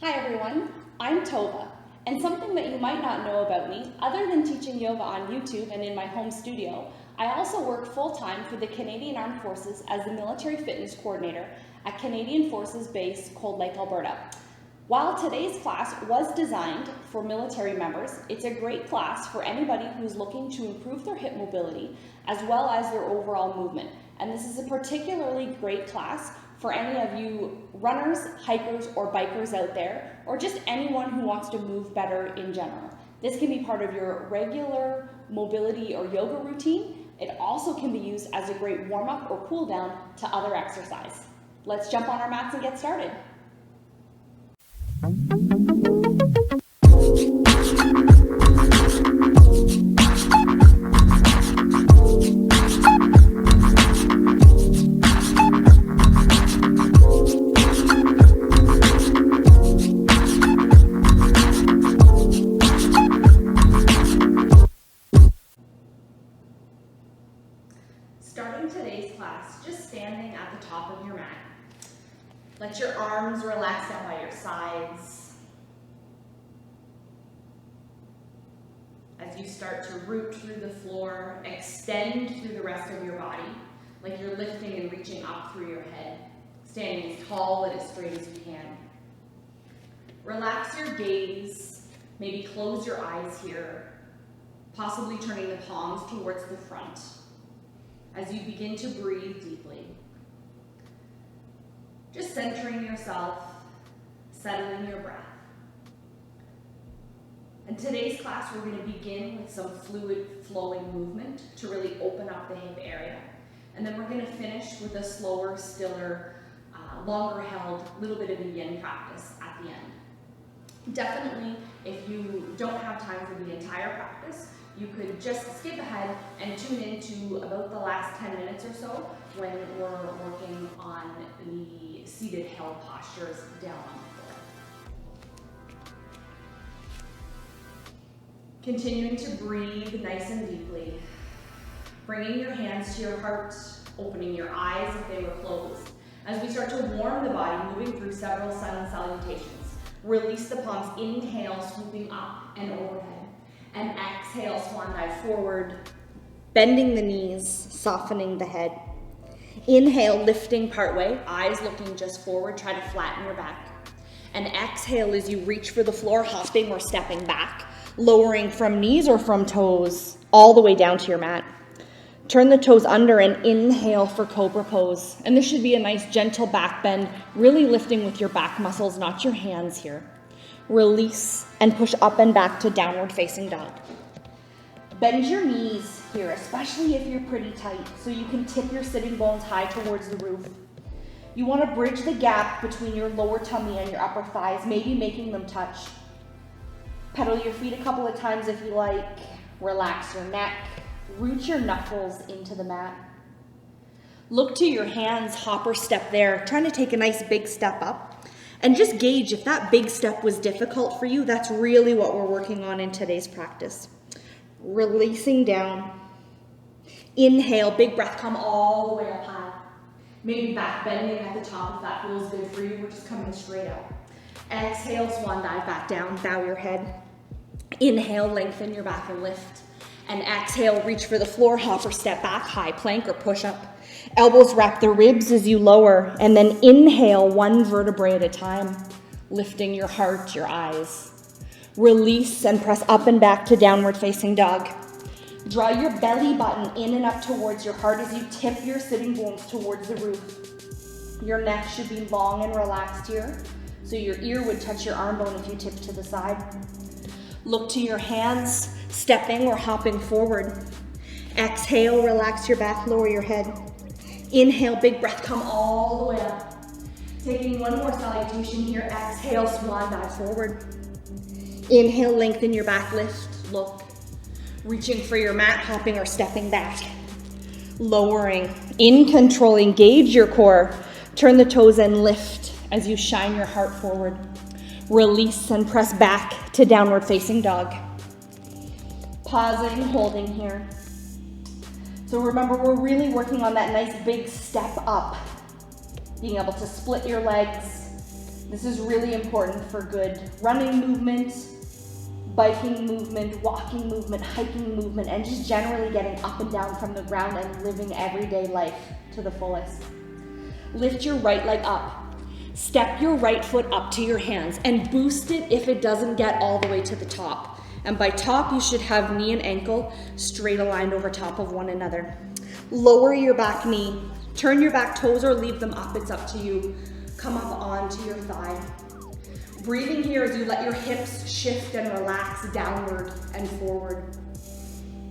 Hi everyone, I'm Tovah, and something that you might not know about me, other than teaching yoga on YouTube and in my home studio, I also work full-time for the Canadian Armed Forces as the Military Fitness Coordinator at Canadian Forces Base, Cold Lake, Alberta. While today's class was designed for military members, it's a great class for anybody who's looking to improve their hip mobility as well as their overall movement. And this is a particularly great class for any of you runners, hikers, or bikers out there, or just anyone who wants to move better in general. This can be part of your regular mobility or yoga routine. It also can be used as a great warm-up or cool down to other exercise. Let's jump on our mats and get started. Starting today's class, just standing at the top of your mat. Let your arms relax down by your sides. As you start to root through the floor, extend through the rest of your body, like you're lifting and reaching up through your head, standing as tall and as straight as you can. Relax your gaze, maybe close your eyes here, possibly turning the palms towards the front as you begin to breathe deeply. Just centering yourself, settling your breath. In today's class, we're going to begin with some fluid flowing movement to really open up the hip area. And then we're going to finish with a slower, stiller, longer held, little bit of a yin practice at the end. Definitely, if you don't have time for the entire practice, you could just skip ahead and tune into about the last 10 minutes or so when we're working on the seated held postures down on the floor. Continuing to breathe nice and deeply. Bringing your hands to your heart, opening your eyes if they were closed. As we start to warm the body, moving through several sun salutations. Release the palms, inhale, swooping up and overhead. And exhale, swan dive forward, bending the knees, softening the head. Inhale, lifting partway, eyes looking just forward, try to flatten your back. And exhale as you reach for the floor, hopping or stepping back, lowering from knees or from toes, all the way down to your mat. Turn the toes under and inhale for cobra pose. And this should be a nice gentle back bend, really lifting with your back muscles, not your hands here. Release and push up and back to downward facing dog. Bend your knees here, especially if you're pretty tight, so you can tip your sitting bones high towards the roof. You want to bridge the gap between your lower tummy and your upper thighs, maybe making them touch. Pedal your feet a couple of times if you like. Relax your neck. Root your knuckles into the mat. Look to your hands, hop or step there, trying to take a nice big step up. And just gauge if that big step was difficult for you. That's really what we're working on in today's practice. Releasing down. Inhale, big breath, come all the way up high. Maybe back bending at the top if that feels good for you. We're just coming straight up. Exhale, swan dive back down, bow your head. Inhale, lengthen your back and lift. And exhale, reach for the floor, hop or step back, high plank or push up. Elbows wrap the ribs as you lower, and then inhale one vertebrae at a time, lifting your heart, your eyes. Release and press up and back to downward facing dog. Draw your belly button in and up towards your heart as you tip your sitting bones towards the roof. Your neck should be long and relaxed here, so your ear would touch your arm bone if you tip to the side. Look to your hands, stepping or hopping forward. Exhale, relax your back, lower your head. Inhale, big breath, come all the way up. Taking one more salutation here. Exhale, swan dive forward. Inhale, lengthen your back, lift, look. Reaching for your mat, hopping or stepping back. Lowering, in control, engage your core. Turn the toes and lift as you shine your heart forward. Release and press back to downward facing dog. Pausing, holding here. So remember, we're really working on that nice big step up. Being able to split your legs, This is really important for good running movement, biking movement, walking movement, hiking movement, and just generally getting up and down from the ground and living everyday life to the fullest. Lift your right leg up. Step your right foot up to your hands and boost it if it doesn't get all the way to the top. And by top, you should have knee and ankle straight aligned over top of one another. Lower your back knee. Turn your back toes or leave them up, it's up to you. Come up onto your thigh. Breathing here as you let your hips shift and relax downward and forward.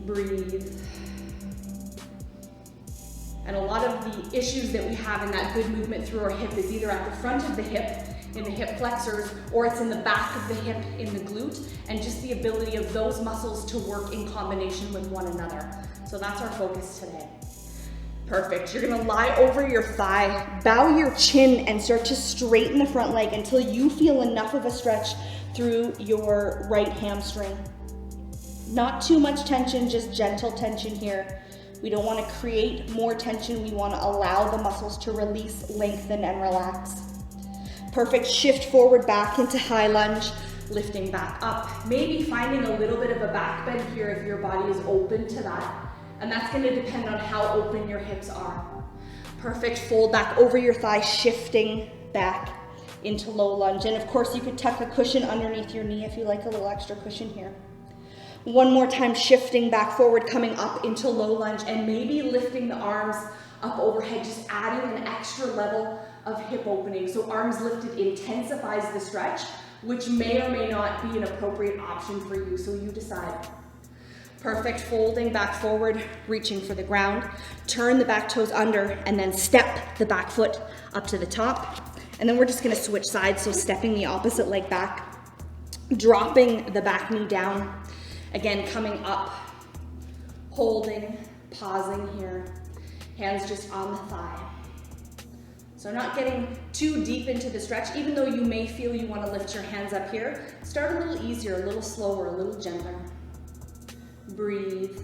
Breathe. And a lot of the issues that we have in that good movement through our hip is either at the front of the hip, in the hip flexors, or it's in the back of the hip in the glute, and just the ability of those muscles to work in combination with one another. So that's our focus today. Perfect. You're gonna lie over your thigh, bow your chin, and start to straighten the front leg until you feel enough of a stretch through your right hamstring. Not too much tension, just gentle tension here. We don't want to create more tension. We want to allow the muscles to release, lengthen, and relax. Perfect. Shift forward back into high lunge, lifting back up. Maybe finding a little bit of a back bend here if your body is open to that. And that's going to depend on how open your hips are. Perfect. Fold back over your thigh, shifting back into low lunge. And of course, you could tuck a cushion underneath your knee if you like a little extra cushion here. One more time, shifting back forward, coming up into low lunge, and maybe lifting the arms up overhead, just adding an extra level of hip opening. So arms lifted intensifies the stretch, which may or may not be an appropriate option for you, so you decide. Perfect. Folding back forward, reaching for the ground. Turn the back toes under, and then step the back foot up to the top. And then we're just gonna switch sides, so stepping the opposite leg back, dropping the back knee down. Again, coming up, holding, pausing here, hands just on the thigh. So not getting too deep into the stretch, even though you may feel you want to lift your hands up here, start a little easier, a little slower, a little gentler. Breathe.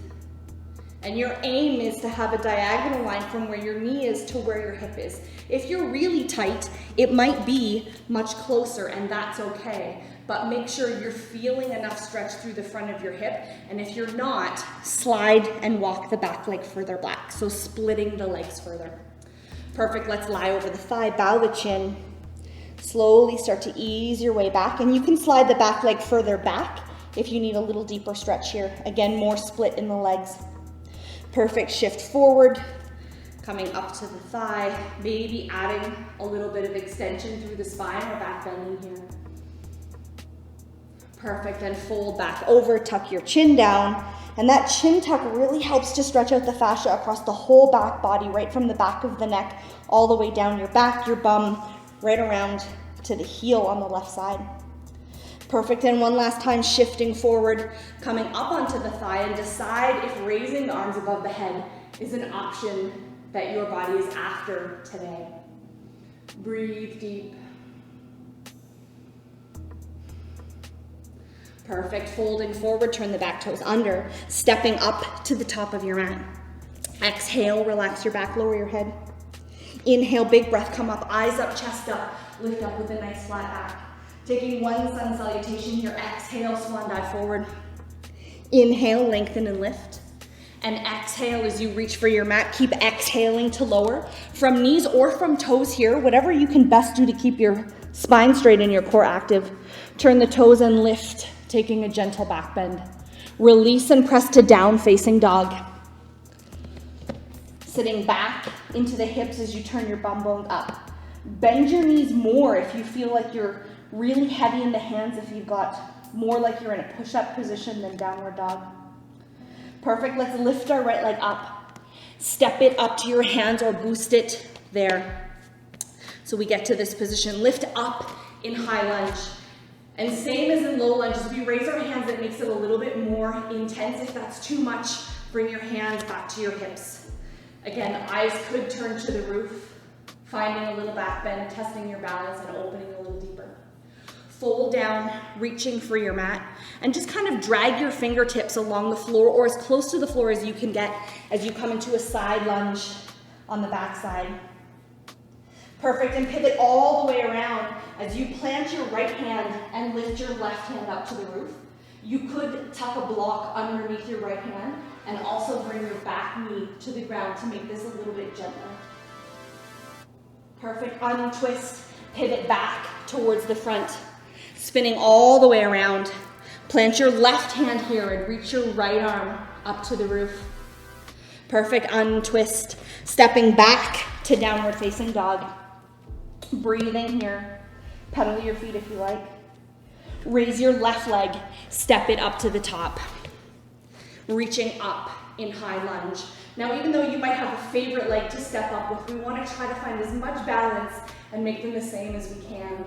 And your aim is to have a diagonal line from where your knee is to where your hip is. If you're really tight, it might be much closer, and that's okay. But make sure you're feeling enough stretch through the front of your hip. And if you're not, slide and walk the back leg further back. So splitting the legs further. Perfect. Let's lie over the thigh, bow the chin. Slowly start to ease your way back. And you can slide the back leg further back if you need a little deeper stretch here. Again, more split in the legs. Perfect. Shift forward, coming up to the thigh, maybe adding a little bit of extension through the spine or back bending here. Perfect. And fold back over, tuck your chin down. And that chin tuck really helps to stretch out the fascia across the whole back body, right from the back of the neck, all the way down your back, your bum, right around to the heel on the left side. Perfect. And one last time, shifting forward, coming up onto the thigh, and decide if raising the arms above the head is an option that your body is after today. Breathe deep. Perfect. Folding forward, turn the back toes under, stepping up to the top of your mat. Exhale, relax your back, lower your head. Inhale, big breath, come up, eyes up, chest up, lift up with a nice flat back. Taking one sun salutation here, exhale, swan dive forward. Inhale, lengthen and lift. And exhale as you reach for your mat. Keep exhaling to lower from knees or from toes here, whatever you can best do to keep your spine straight and your core active. Turn the toes and lift, taking a gentle back bend. Release and press to down facing dog. Sitting back into the hips as you turn your bum bones up. Bend your knees more if you feel like you're really heavy in the hands, if you've got more like you're in a push-up position than downward dog. Perfect. Let's lift our right leg up. Step it up to your hands or boost it there. So we get to this position. Lift up in high lunge. And same as in low lunge, as we raise our hands, it makes it a little bit more intense. If that's too much, bring your hands back to your hips. Again, eyes could turn to the roof, finding a little back bend, testing your balance and opening a little deeper. Fold down, reaching for your mat, and just kind of drag your fingertips along the floor or as close to the floor as you can get as you come into a side lunge on the back side. Perfect, and pivot all the way around as you plant your right hand and lift your left hand up to the roof. You could tuck a block underneath your right hand and also bring your back knee to the ground to make this a little bit gentler. Perfect, untwist, pivot back towards the front, spinning all the way around. Plant your left hand here and reach your right arm up to the roof. Perfect, untwist, stepping back to downward facing dog. Breathing here, pedal your feet if you like. Raise your left leg, step it up to the top. Reaching up in high lunge. Now, even though you might have a favorite leg to step up with, we want to try to find as much balance and make them the same as we can.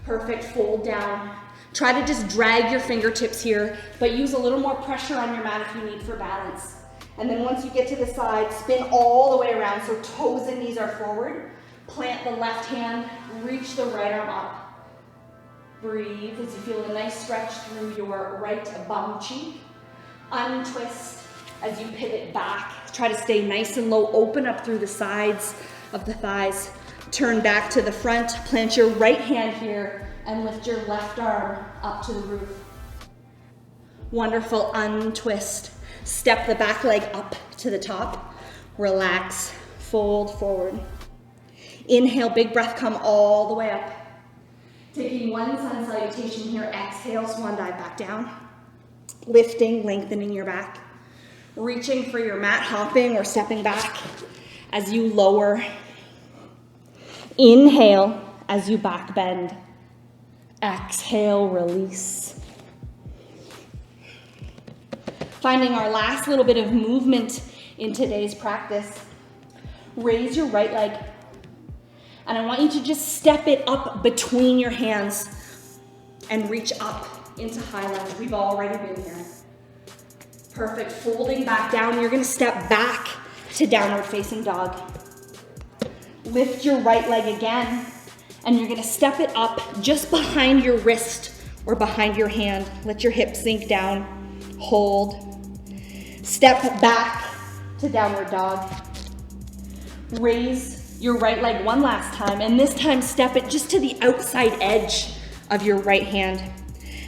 Perfect, fold down. Try to just drag your fingertips here, but use a little more pressure on your mat if you need for balance. And then once you get to the side, spin all the way around so toes and knees are forward. Plant the left hand, reach the right arm up. Breathe as you feel a nice stretch through your right bum cheek. Untwist as you pivot back. Try to stay nice and low, open up through the sides of the thighs. Turn back to the front, plant your right hand here and lift your left arm up to the roof. Wonderful, untwist. Step the back leg up to the top. Relax, fold forward. Inhale, big breath, come all the way up. Taking one sun salutation here, exhale, swan dive back down. Lifting, lengthening your back. Reaching for your mat, hopping or stepping back as you lower. Inhale as you back bend. Exhale, release. Finding our last little bit of movement in today's practice. Raise your right leg. And I want you to just step it up between your hands and reach up into high lunge. We've already been here. Perfect, folding back down. You're gonna step back to downward facing dog. Lift your right leg again, and you're gonna step it up just behind your wrist or behind your hand. Let your hips sink down, hold. Step back to downward dog. Raise your right leg one last time, and this time step it just to the outside edge of your right hand.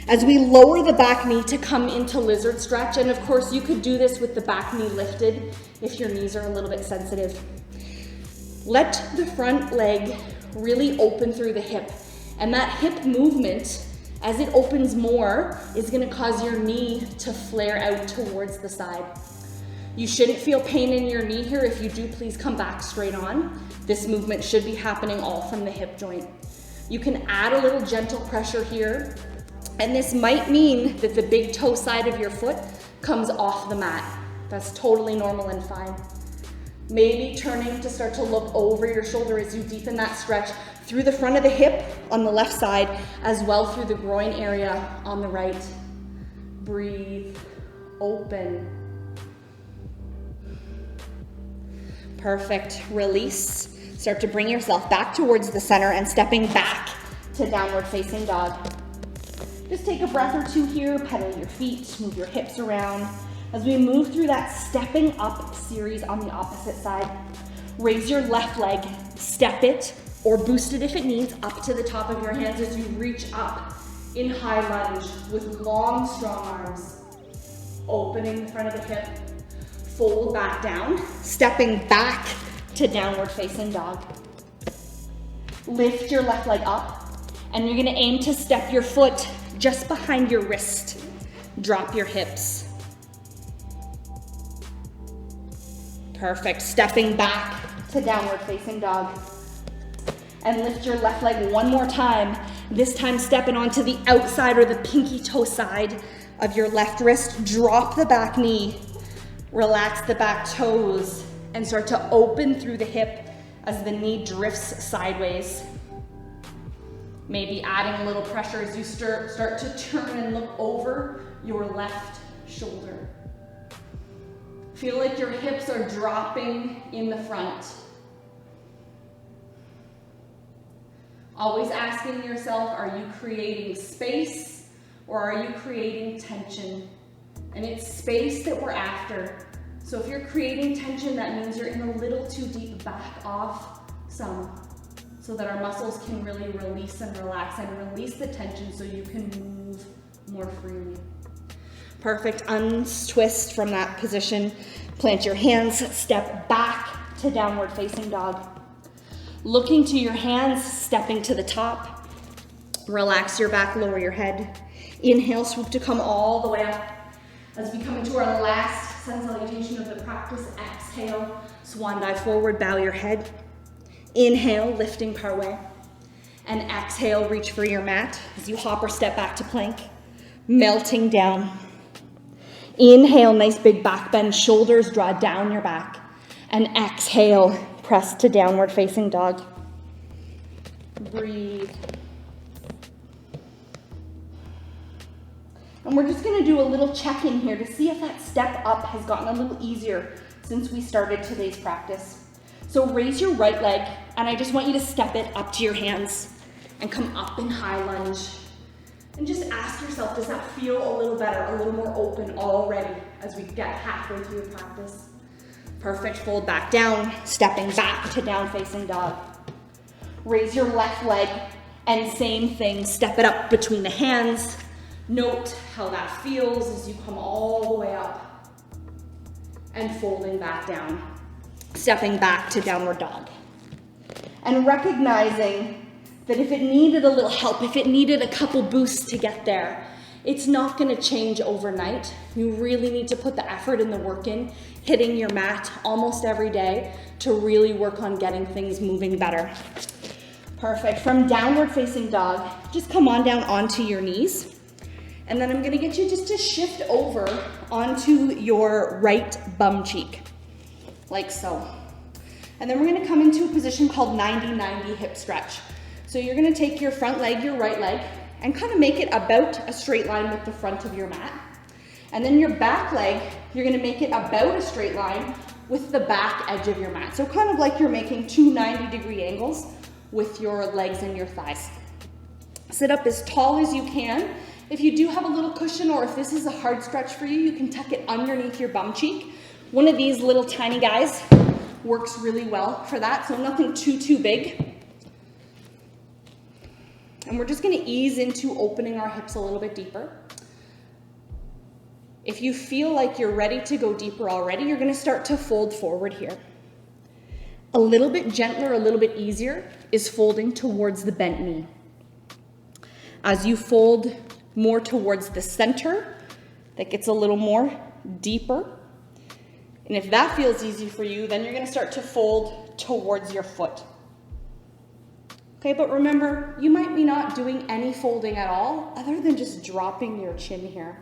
As we lower the back knee to come into lizard stretch, and of course you could do this with the back knee lifted if your knees are a little bit sensitive. Let the front leg really open through the hip, and that hip movement, as it opens more, is gonna cause your knee to flare out towards the side. You shouldn't feel pain in your knee here. If you do, please come back straight on. This movement should be happening all from the hip joint. You can add a little gentle pressure here, and this might mean that the big toe side of your foot comes off the mat. That's totally normal and fine. Maybe turning to start to look over your shoulder as you deepen that stretch through the front of the hip on the left side, as well through the groin area on the right. Breathe, open. Perfect, release. Start to bring yourself back towards the center and stepping back to downward facing dog. Just take a breath or two here, pedal your feet, move your hips around. As we move through that stepping up series on the opposite side, raise your left leg, step it, or boost it if it needs, up to the top of your hands as you reach up in high lunge with long, strong arms. Opening the front of the hip, fold back down, stepping back to downward facing dog. Lift your left leg up, and you're gonna aim to step your foot just behind your wrist. Drop your hips. Perfect, stepping back to downward facing dog. And lift your left leg one more time. This time stepping onto the outside or the pinky toe side of your left wrist. Drop the back knee. Relax the back toes and start to open through the hip as the knee drifts sideways. Maybe adding a little pressure as you start to turn and look over your left shoulder. Feel like your hips are dropping in the front. Always asking yourself, are you creating space or are you creating tension? And it's space that we're after. So if you're creating tension, that means you're in a little too deep. Back off, some, so that our muscles can really release and relax and release the tension so you can move more freely. Perfect. Untwist from that position. Plant your hands, step back to downward facing dog. Looking to your hands, stepping to the top. Relax your back, lower your head. Inhale, swoop to come all the way up. As we come into our last sun salutation of the practice, exhale, swan dive forward, bow your head. Inhale, lifting partway. And exhale, reach for your mat as you hop or step back to plank, melting down. Inhale, nice big back bend, shoulders draw down your back. And exhale, press to downward facing dog. Breathe. And we're just gonna do a little check-in here to see if that step up has gotten a little easier since we started today's practice. So raise your right leg, and I just want you to step it up to your hands and come up in high lunge. And just ask yourself, does that feel a little better, a little more open already as we get halfway through the practice? Perfect, fold back down, stepping back to down facing dog. Raise your left leg, and same thing, step it up between the hands. Note how that feels as you come all the way up and folding back down, stepping back to downward dog. And recognizing that if it needed a little help, if it needed a couple boosts to get there, it's not gonna change overnight. You really need to put the effort and the work in, hitting your mat almost every day to really work on getting things moving better. Perfect. From downward facing dog, just come on down onto your knees. And then I'm gonna get you just to shift over onto your right bum cheek, like so. And then we're gonna come into a position called 90-90 hip stretch. So you're gonna take your front leg, your right leg, and kind of make it about a straight line with the front of your mat. And then your back leg, you're gonna make it about a straight line with the back edge of your mat. So kind of like you're making two 90-degree angles with your legs and your thighs. Sit up as tall as you can. If you do have a little cushion, or if this is a hard stretch for you, you can tuck it underneath your bum cheek. One of these little tiny guys works really well for that, so nothing too big. And we're just gonna ease into opening our hips a little bit deeper. If you feel like you're ready to go deeper already, you're gonna start to fold forward here. A little bit gentler, a little bit easier is folding towards the bent knee. As you fold more towards the center, that gets a little more deeper. And if that feels easy for you, then you're gonna start to fold towards your foot. Okay, but remember, you might be not doing any folding at all other than just dropping your chin here.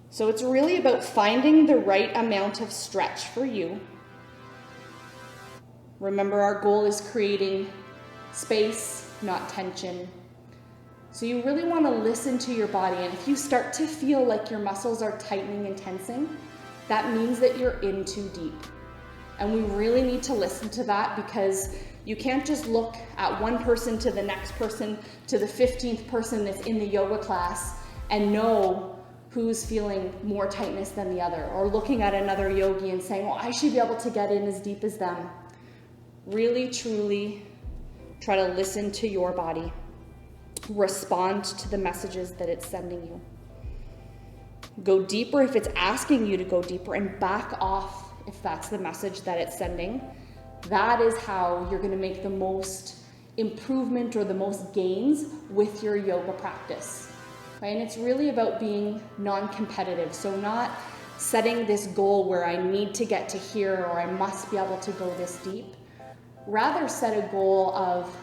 So it's really about finding the right amount of stretch for you. Remember, our goal is creating space, not tension. So you really want to listen to your body, and if you start to feel like your muscles are tightening and tensing, that means that you're in too deep. And we really need to listen to that, because you can't just look at one person to the next person to the 15th person that's in the yoga class and know who's feeling more tightness than the other, or looking at another yogi and saying, well, I should be able to get in as deep as them. Really, truly try to listen to your body. Respond to the messages that it's sending you. Go deeper if it's asking you to go deeper, and back off if that's the message that it's sending. That is how you're going to make the most improvement or the most gains with your yoga practice. Right? And it's really about being non-competitive. So not setting this goal where I need to get to here or I must be able to go this deep. Rather set a goal of,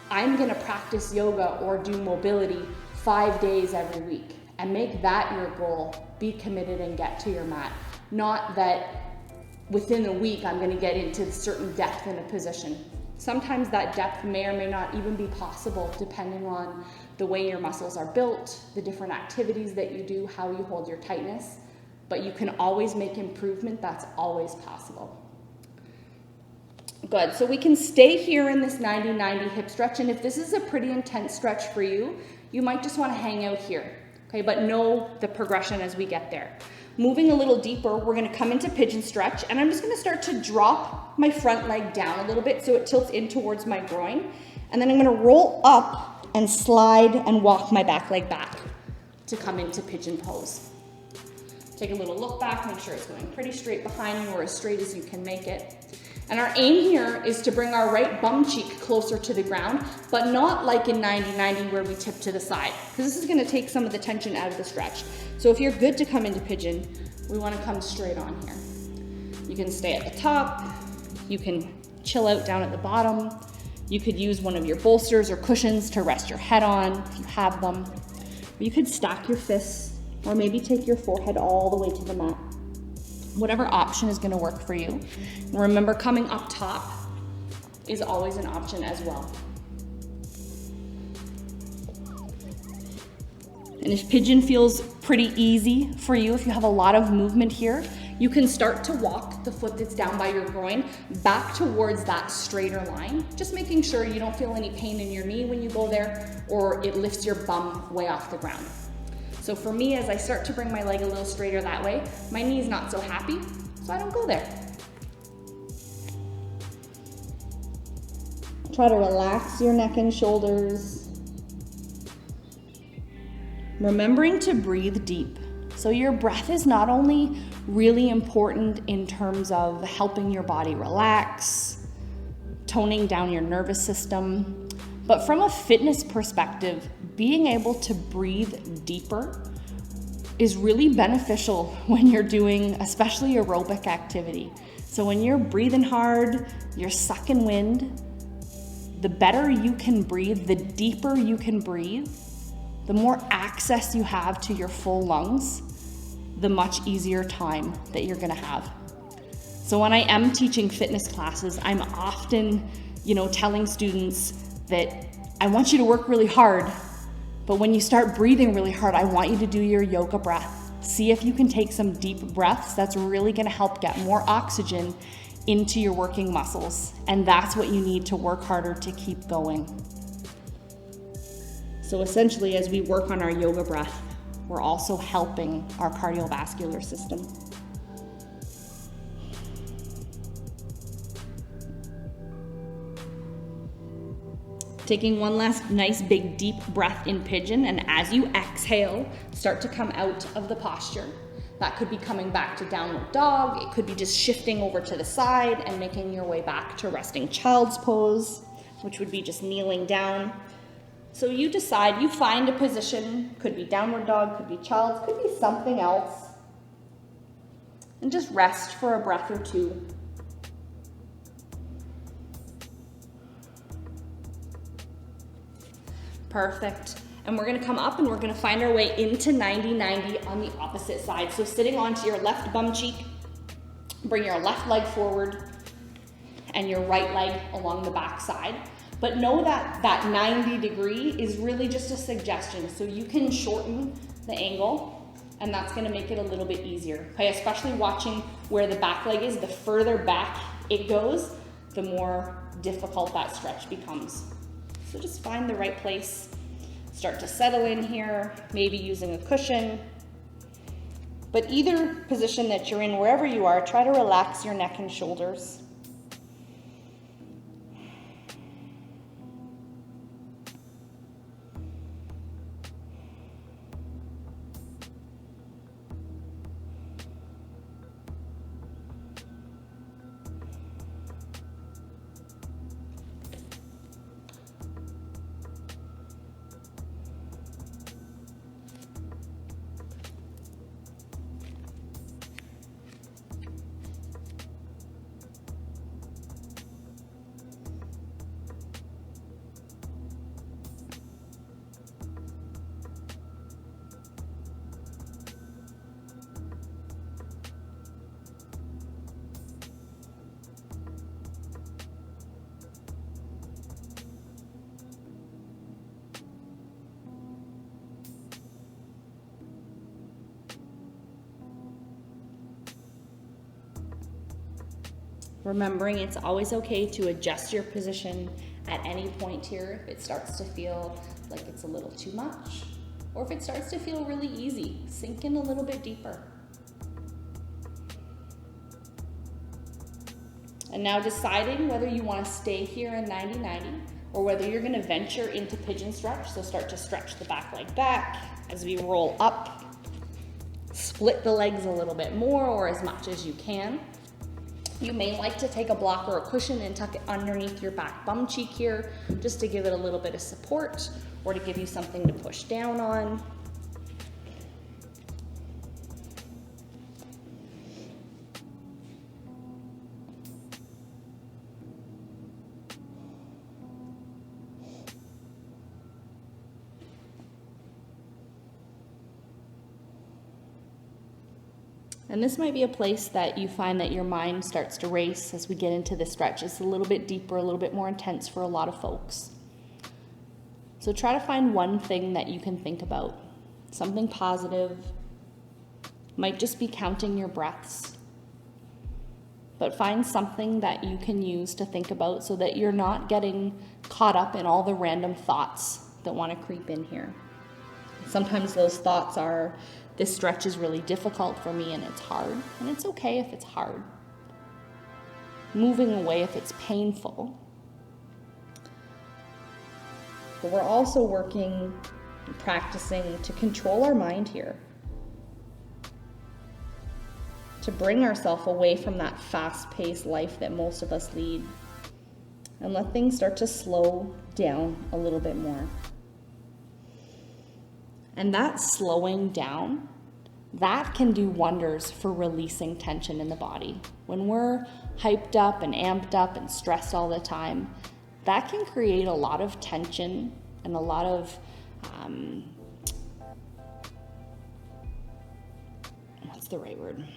I'm going to practice yoga or do mobility 5 days every week, and make that your goal. Be committed and get to your mat. Not that within a week I'm going to get into certain depth in a position. Sometimes that depth may or may not even be possible depending on the way your muscles are built, the different activities that you do, how you hold your tightness. But you can always make improvement. That's always possible. Good, so we can stay here in this 90-90 hip stretch, and if this is a pretty intense stretch for you, you might just want to hang out here, okay? But know the progression as we get there. Moving a little deeper, we're gonna come into pigeon stretch, and I'm just gonna start to drop my front leg down a little bit so it tilts in towards my groin. And then I'm gonna roll up and slide and walk my back leg back to come into pigeon pose. Take a little look back, make sure it's going pretty straight behind you or as straight as you can make it. And our aim here is to bring our right bum cheek closer to the ground, but not like in 90-90 where we tip to the side, because this is gonna take some of the tension out of the stretch. So if you're good to come into pigeon, we wanna come straight on here. You can stay at the top, you can chill out down at the bottom, you could use one of your bolsters or cushions to rest your head on if you have them. You could stack your fists, or maybe take your forehead all the way to the mat. Whatever option is gonna work for you. And remember, coming up top is always an option as well. And if pigeon feels pretty easy for you, if you have a lot of movement here, you can start to walk the foot that's down by your groin back towards that straighter line, just making sure you don't feel any pain in your knee when you go there, or it lifts your bum way off the ground. So for me, as I start to bring my leg a little straighter that way, my knee's not so happy, so I don't go there. Try to relax your neck and shoulders. Remembering to breathe deep. So your breath is not only really important in terms of helping your body relax, toning down your nervous system, but from a fitness perspective, being able to breathe deeper is really beneficial when you're doing especially aerobic activity. So when you're breathing hard, you're sucking wind, the better you can breathe, the deeper you can breathe, the more access you have to your full lungs, the much easier time that you're gonna have. So when I am teaching fitness classes, I'm often, telling students that I want you to work really hard, but when you start breathing really hard, I want you to do your yoga breath. See if you can take some deep breaths. That's really gonna help get more oxygen into your working muscles. And that's what you need to work harder to keep going. So essentially, as we work on our yoga breath, we're also helping our cardiovascular system. Taking one last nice big deep breath in pigeon, and as you exhale, start to come out of the posture. That could be coming back to downward dog, it could be just shifting over to the side and making your way back to resting child's pose, which would be just kneeling down. So you decide, you find a position, could be downward dog, could be child's, could be something else, and just rest for a breath or two. Perfect. And we're gonna come up and we're gonna find our way into 90-90 on the opposite side. So sitting onto your left bum cheek, bring your left leg forward and your right leg along the back side. But know that that 90 degree is really just a suggestion. So you can shorten the angle and that's gonna make it a little bit easier. Okay, especially watching where the back leg is, the further back it goes, the more difficult that stretch becomes. So just find the right place. Start to settle in here, maybe using a cushion. But either position that you're in, wherever you are, try to relax your neck and shoulders. Remembering it's always okay to adjust your position at any point here if it starts to feel like it's a little too much, or if it starts to feel really easy, sink in a little bit deeper. And now deciding whether you want to stay here in 90-90 or whether you're going to venture into pigeon stretch. So start to stretch the back leg back as we roll up. Split the legs a little bit more or as much as you can. You may like to take a block or a cushion and tuck it underneath your back bum cheek here just to give it a little bit of support or to give you something to push down on. And this might be a place that you find that your mind starts to race as we get into the stretch. It's a little bit deeper, a little bit more intense for a lot of folks. So try to find one thing that you can think about. Something positive. Might just be counting your breaths. But find something that you can use to think about so that you're not getting caught up in all the random thoughts that want to creep in here. Sometimes those thoughts are, this stretch is really difficult for me and it's hard. And it's okay if it's hard. Moving away if it's painful. But we're also working and practicing to control our mind here. To bring ourselves away from that fast-paced life that most of us lead. And let things start to slow down a little bit more. And that slowing down, that can do wonders for releasing tension in the body. When we're hyped up and amped up and stressed all the time, that can create a lot of tension and a lot of, what's the right word?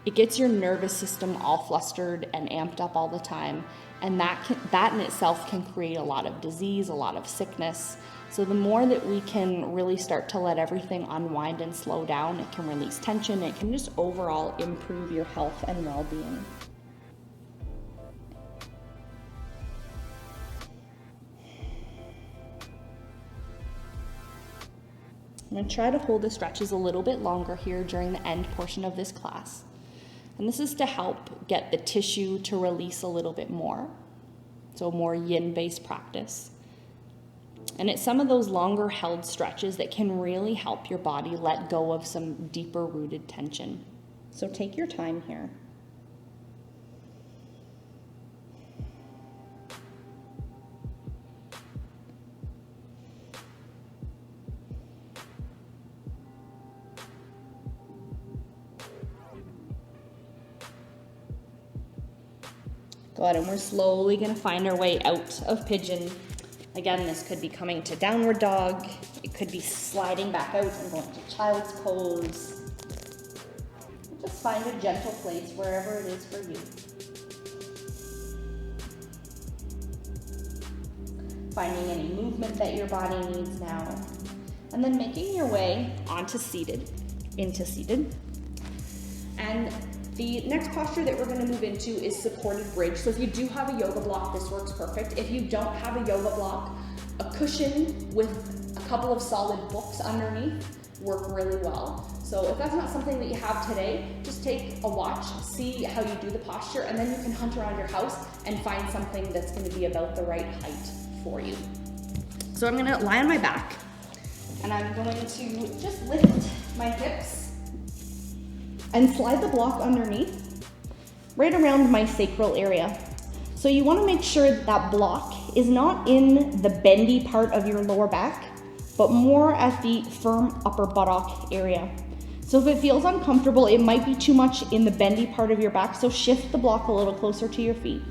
It gets your nervous system all flustered and amped up all the time. And that in itself can create a lot of disease, a lot of sickness. So the more that we can really start to let everything unwind and slow down, it can release tension. It can just overall improve your health and well-being. I'm going to try to hold the stretches a little bit longer here during the end portion of this class. And this is to help get the tissue to release a little bit more. So more yin-based practice. And it's some of those longer held stretches that can really help your body let go of some deeper rooted tension. So take your time here. Good, and we're slowly going to find our way out of pigeon. Again, this could be coming to downward dog. It could be sliding back out and going to child's pose. Just find a gentle place wherever it is for you. Finding any movement that your body needs now. And then making your way onto seated, into seated. And the next posture that we're going to move into is supported bridge. So if you do have a yoga block, this works perfect. If you don't have a yoga block, a cushion with a couple of solid books underneath work really well. So if that's not something that you have today, just take a watch, see how you do the posture, and then you can hunt around your house and find something that's going to be about the right height for you. So I'm going to lie on my back, and I'm going to just lift my hips and slide the block underneath, right around my sacral area. So you want to make sure that block is not in the bendy part of your lower back, but more at the firm upper buttock area. So if it feels uncomfortable, it might be too much in the bendy part of your back, so shift the block a little closer to your feet.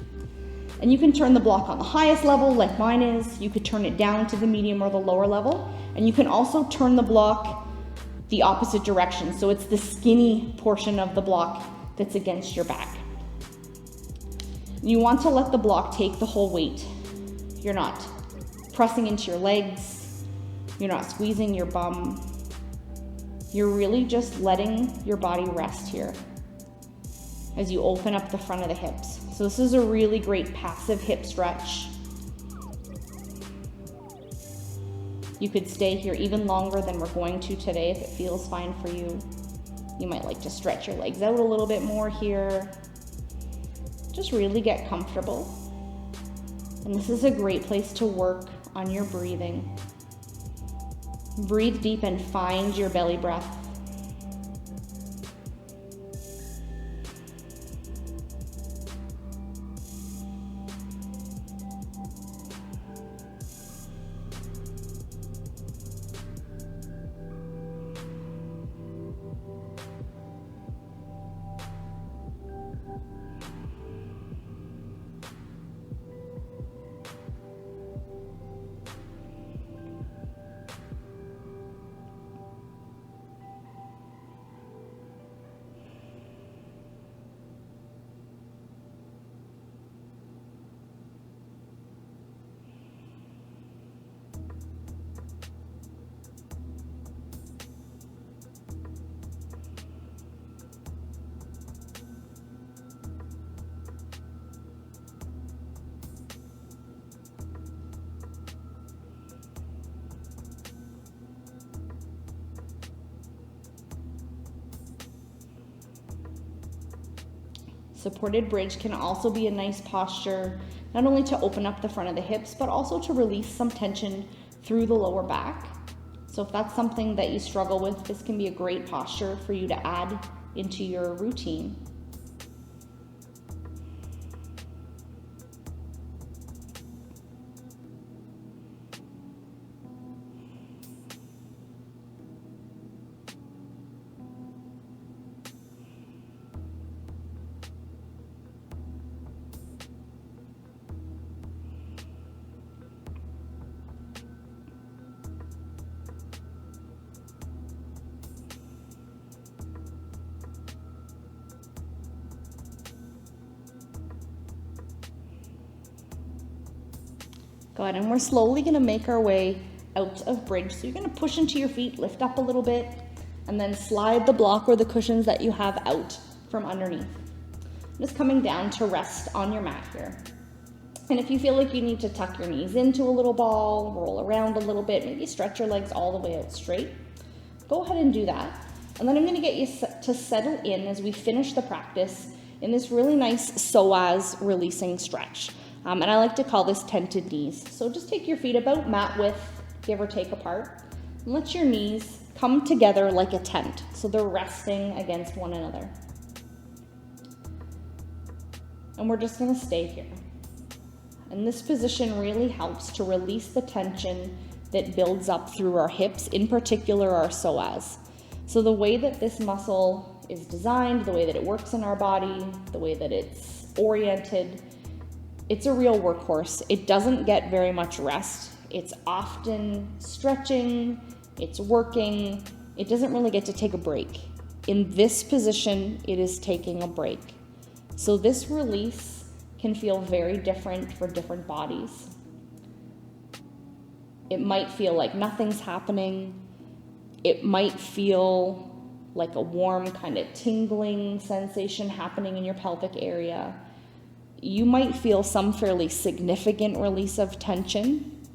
And you can turn the block on the highest level, like mine is. You could turn it down to the medium or the lower level. And you can also turn the block the opposite direction. So it's the skinny portion of the block that's against your back. You want to let the block take the whole weight. You're not pressing into your legs. You're not squeezing your bum. You're really just letting your body rest here as you open up the front of the hips. So this is a really great passive hip stretch. You could stay here even longer than we're going to today if it feels fine for you. You might like to stretch your legs out a little bit more here. Just really get comfortable. And this is a great place to work on your breathing. Breathe deep and find your belly breath. Supported bridge can also be a nice posture, not only to open up the front of the hips, but also to release some tension through the lower back. So if that's something that you struggle with, this can be a great posture for you to add into your routine. Good, and we're slowly gonna make our way out of bridge. So you're gonna push into your feet, lift up a little bit, and then slide the block or the cushions that you have out from underneath. Just coming down to rest on your mat here. And if you feel like you need to tuck your knees into a little ball, roll around a little bit, maybe stretch your legs all the way out straight, go ahead and do that. And then I'm gonna get you to settle in as we finish the practice in this really nice psoas releasing stretch. And I like to call this tented knees. So just take your feet about mat width, give or take apart, and let your knees come together like a tent. So they're resting against one another. And we're just gonna stay here. And this position really helps to release the tension that builds up through our hips, in particular our psoas. So the way that this muscle is designed, the way that it works in our body, the way that it's oriented, it's a real workhorse. It doesn't get very much rest. It's often stretching, it's working. It doesn't really get to take a break. In this position, it is taking a break. So this release can feel very different for different bodies. It might feel like nothing's happening. It might feel like a warm kind of tingling sensation happening in your pelvic area. You might feel some fairly significant release of tension,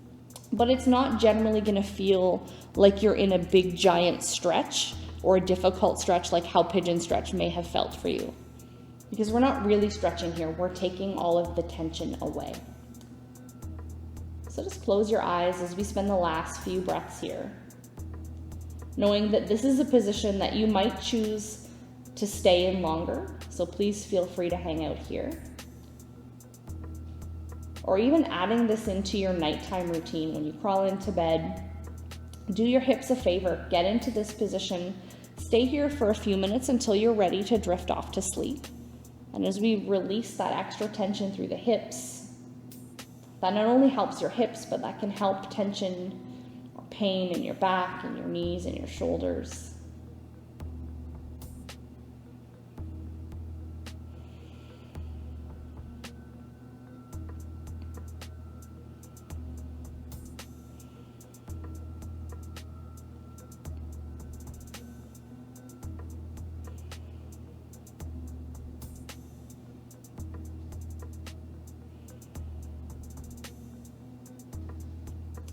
but it's not generally going to feel like you're in a big giant stretch or a difficult stretch like how pigeon stretch may have felt for you. Because we're not really stretching here, we're taking all of the tension away. So just close your eyes as we spend the last few breaths here, knowing that this is a position that you might choose to stay in longer, so please feel free to hang out here. Or even adding this into your nighttime routine when you crawl into bed. Do your hips a favor, get into this position, stay here for a few minutes until you're ready to drift off to sleep. And as we release that extra tension through the hips, that not only helps your hips, but that can help tension or pain in your back and your knees and your shoulders.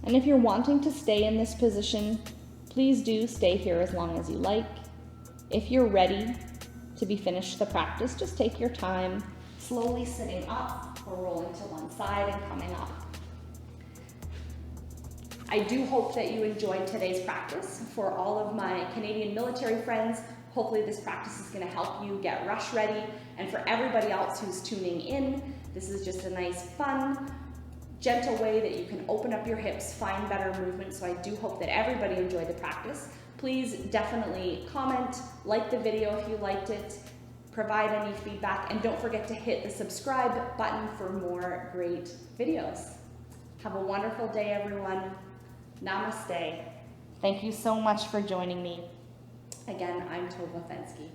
And if you're wanting to stay in this position, please do stay here as long as you like. If you're ready to be finished the practice, just take your time, Slowly sitting up or rolling to one side and coming up. I do hope that you enjoyed today's practice. For all of my Canadian military friends, hopefully this practice is going to help you get rush ready. And for everybody else who's tuning in, this is just a nice, fun, gentle way that you can open up your hips, find better movement. So I do hope that everybody enjoyed the practice. Please definitely comment, like the video if you liked it, provide any feedback, and don't forget to hit the subscribe button for more great videos. Have a wonderful day, everyone. Namaste. Thank you so much for joining me. Again, I'm Tovah Fenske.